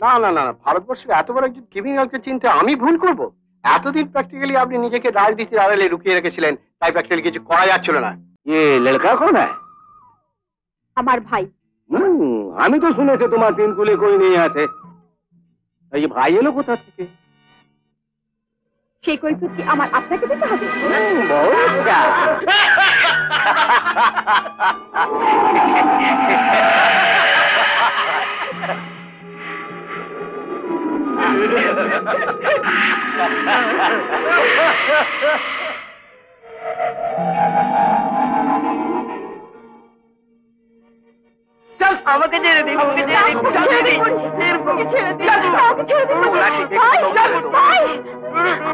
না না না, ভারতবর্ষের এত বড় একজন ক্রিমিনালকে চিনতে আমি ভুল করব? এতদিন প্র্যাকটিক্যালি আপনি নিজেকে রাজনীতির আড়ালে লুকিয়ে রেখেছিলেন, তাই প্র্যাকটিক্যালি কিছু করা যাচ্ছিল না। লড়কা কোন হ্যায়? আমার ভাই। আমি তো শুনেছি তোমার তিন কুলে কই নেই আছে। এই ভাই এলো কোথা থেকে? সেই কৈফিয়ত কি আমার আপনাকে দিতে হবে? চল আমাকে ছেড়ে দিন, আমাকে ছেড়ে দিন, ছেড়ে দিন, ওকে ছেড়ে দিন, ওকে ছেড়ে দিন,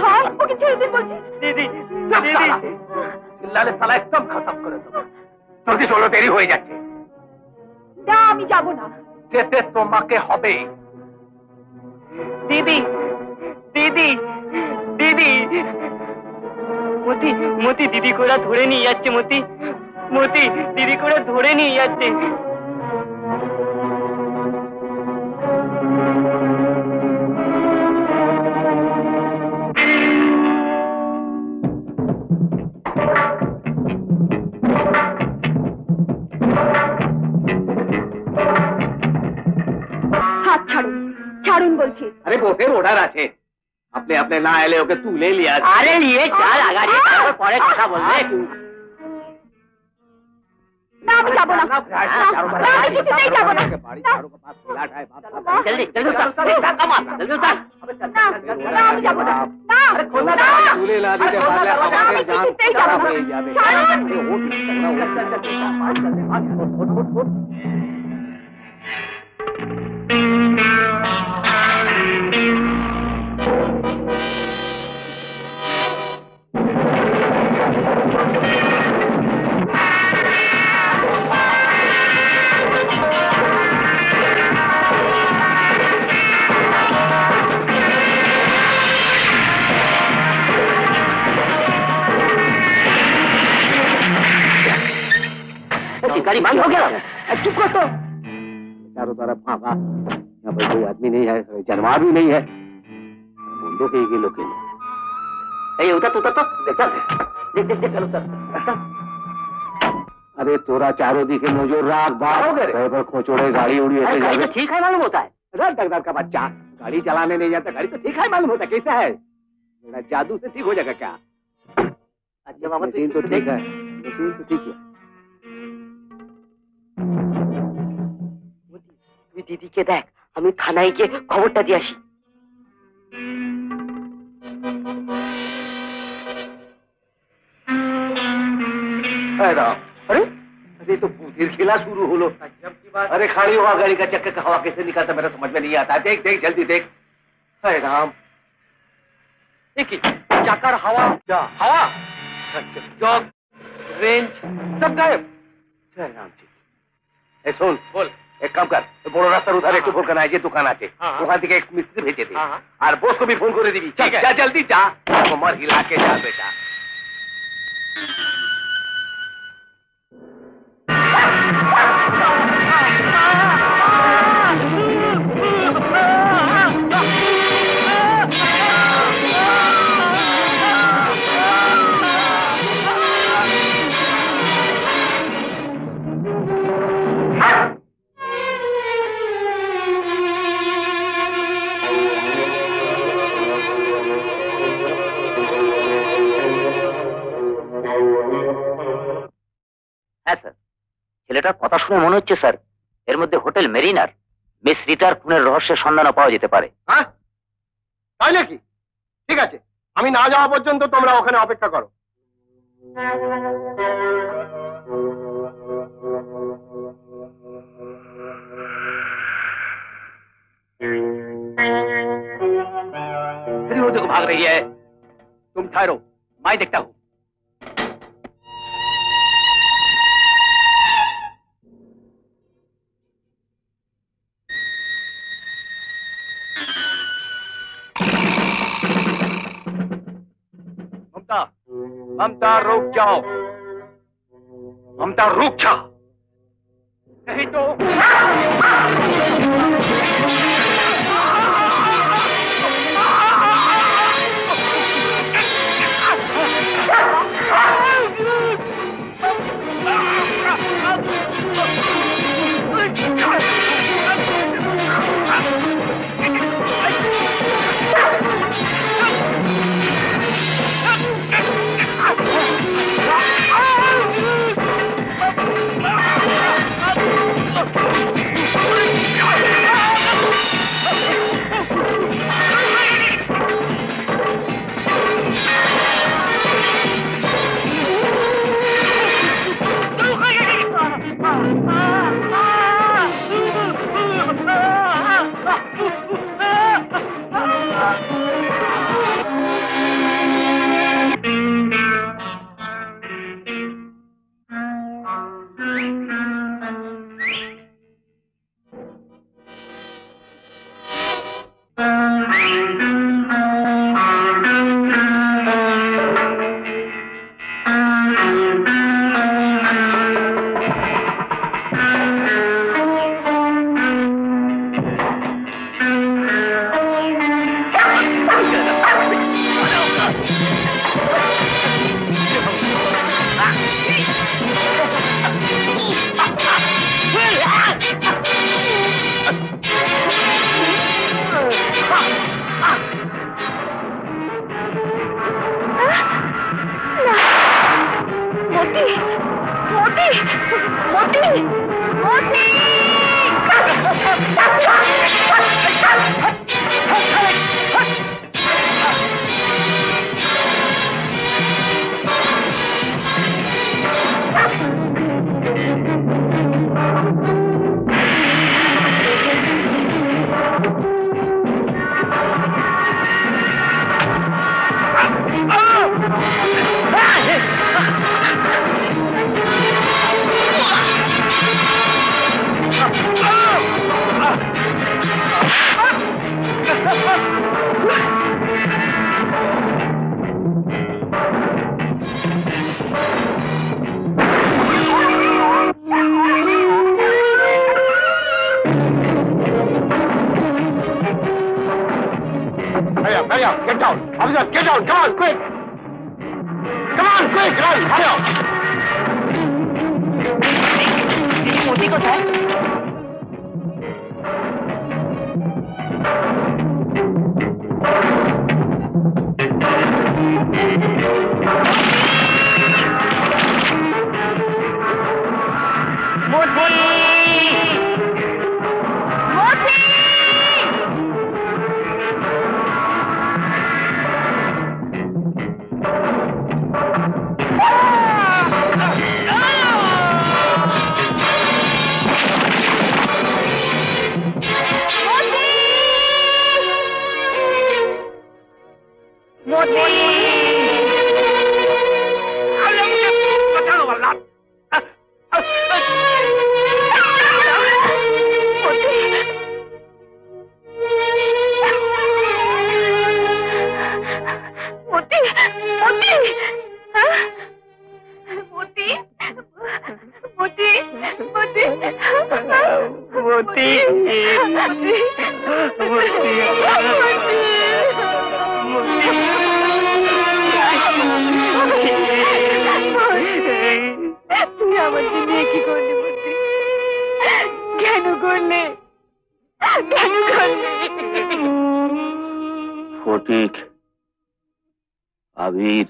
ভাই, ওকে ছেড়ে দিন বলছি। দিদি, দিদি, চিল্লালে সালা একদম খতম করে দেবো। জলদি চলো, দেরি হয়ে যাচ্ছে। না, আমি যাব না। যেতে তোমাকে হবে। দিদি, দিদি, দিদি, মতি, মতি দিদি কোরা ধরে নিয়ে যাচ্ছে, মতি, মতি দিদি কোরা ধরে নিয়ে যাচ্ছে। হাত ছাড়ুন, ছাড়ুন বলছি। আরে বসের অর্ডার আছে, আপনি আপনি না এলে ওকে তুলে নিয়ে আসবে। আরে নিয়ে চাল আগাড়ি, তারপর পরে কথা বলবে। না, আমি যাব না। আমি কিছুতেই যাব না। জলদি জলদি না, আমি যাব না। না, তুলে না দিতে পারলে আমাদের জান খারাপ হয়ে যাবে। गाड़ी बंद हो गया। चुप कर तो। चारों तरफ फांका, यहाँ पर कोई आदमी नहीं है, जानवर भी नहीं है, मुंडो के ये लोग उतर तो उतर तो देख देख देख चलो उतर। अरे तोरा चारों दिखे नजर राख बाहर खोचोड़े गाड़ी उड़ी ऐसे गाड़ी तो ठीक है मालूम होता है। डगडग का बच्चा गाड़ी चलाने नहीं जाता, गाड़ी तो ठीक है मालूम होता है। कैसा है मेरा जादू से ठीक हो जाएगा क्या? अच्छा बाबा मशीन तो ठीक है, मशीन तो ठीक है। তুই দিদিকে দেখ, আমি থানায় গিয়ে খবরটা দিয়ে আসি। अरे अरे तो बुधिर खेला शुरू हो लो। अरे खड़ी हुआ गाड़ी का चक्कर का हवा कैसे निकालता मेरा समझ में नहीं आता। देख देख जल्दी देख। अरे राम, चाकर हवा हवा जॉग रेंज सब गायब। जय राम जी। सुन बोल, एक काम कर, বড় রাস্তার উধারে একটু ফোন আছে, দোকান আছে, ওখান থেকে এক মিস্ত্রি ভেজে দে আর বস को भी फोन করে দিবি। যা জলদি যা, कमर हिला के जा बेटा। হ্যাঁ স্যার, ছেলেটার কথা শুনে মনে হচ্ছে স্যার এর মধ্যে হোটেল মেরিনার মিস রিটার খুনের রহস্যের সন্ধানও পাওয়া যেতে পারে। হ্যাঁ তাই নাকি? ঠিক আছে, আমি না যাওয়া পর্যন্ত তোমরা ওখানে অপেক্ষা করো। वो देखो भाग रही है, तुम ठहरो, मैं देखता हूँ। ममता, ममता रुक जाओ। ममता रुक जा, नहीं तो Get down! Officer, get down! Come on, quick! Come on, quick! Run! Hurry up! Modi को था ফটিক, আবির,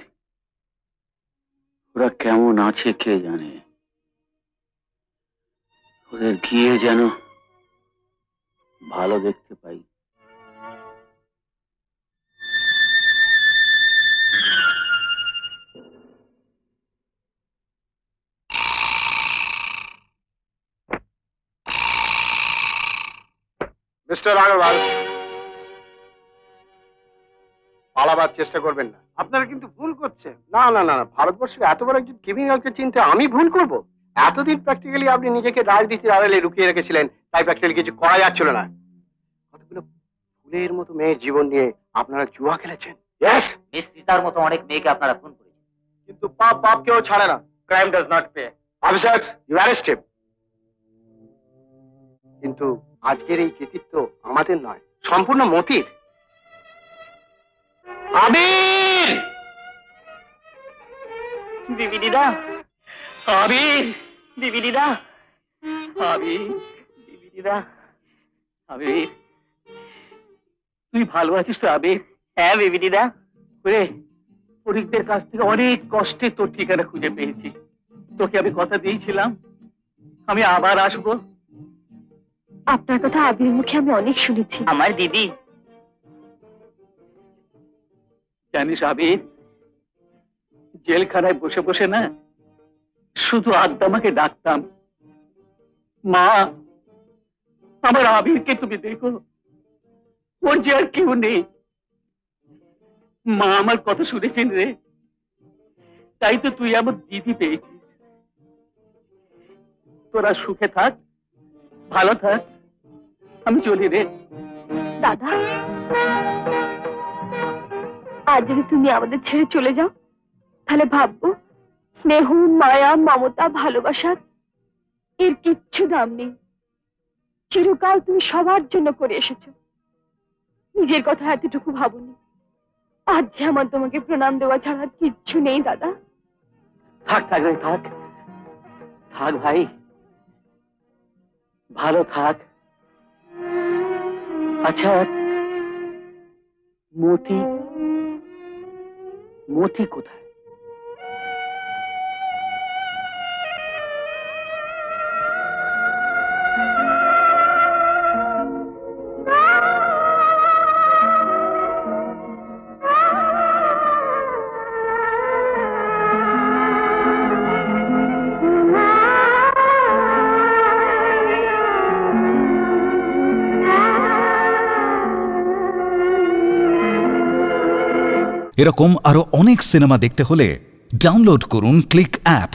ওরা কেমন আছে কে জানে। ওদের গিয়ে যেন ভালো দেখতে পাই। মিস্টার আগরওয়াল, পালাবার চেষ্টা করবেন না। আপনারা কিন্তু ভুল করছেন। না না না, ভারতবর্ষের এত বড় একজন ক্রিমিনালকে চিনতে আমি ভুল করব? এতদিন প্র্যাকটিক্যালি আপনি নিজেকে রাজনীতির আড়ালে লুকিয়ে রেখেছিলেন, তাই প্র্যাকটিক্যালি কিছু করা যাচ্ছিল না। কতগুলো ফুলের মতো মেয়ের জীবন নিয়ে আপনারা জুয়া খেলেছেন। ইয়েস, মিস সীতার মতো অনেক মেয়েকে আপনারা খুন করেছেন। কিন্তু পাপ পাপকেও ছাড়ে না। Crime does not pay. Officer, you arrest him. কিন্তু আজকের এই কৃতিত্ব আমাদের নয়, সম্পূর্ণ মতির। আবির, বিবি দিদা, আবির, বিবি দিদা, আবির, বিবি দিদা। আবির, তুই ভালো আছিস তো আবির? হ্যাঁ বিবি দিদা। ওরে, ফরিকদের কাছ থেকে অনেক কষ্টে তোর ঠিকানা খুঁজে পেয়েছি। তোকে আমি কথা দিয়েছিলাম আমি আবার আসবো। আপনার কথা আবির মুখে আমি অনেক শুনেছি। আমার দিদি। জানিস আবির, জেলখানায় বসে বসে না শুধু আদ্দামাকে ডাকতাম, মা আমার আবিরকে তুমি দেখো, ওর যে আর কেউ নেই। মা আমার কথা শুনেছেন রে, তাই তো তুই আমার দিদি পেয়েছিস। তোরা সুখে থাক, ভালো থাক, আমি চলি রে। দাদা, আর যদি তুমি আমাদের ছেড়ে চলে যাও তাহলে ভাববো স্নেহ, মায়া, মমতা, ভালোবাসার এর কিচ্ছু দাম নেই। চিরকাল তুমি সবার জন্য করে এসেছো, নিজের কথা এতটুকু ভাবুনি। আজ যে আমার তোমাকে প্রণাম দেওয়া ছাড়া কিচ্ছু নেই দাদা। থাক থাক রে, থাক থাক ভাই, ভালো থাক। আচ্ছা, মতি, মতি কোথায়? এরকম আরো অনেক সিনেমা দেখতে হলে ডাউনলোড করুন ক্লিক অ্যাপ।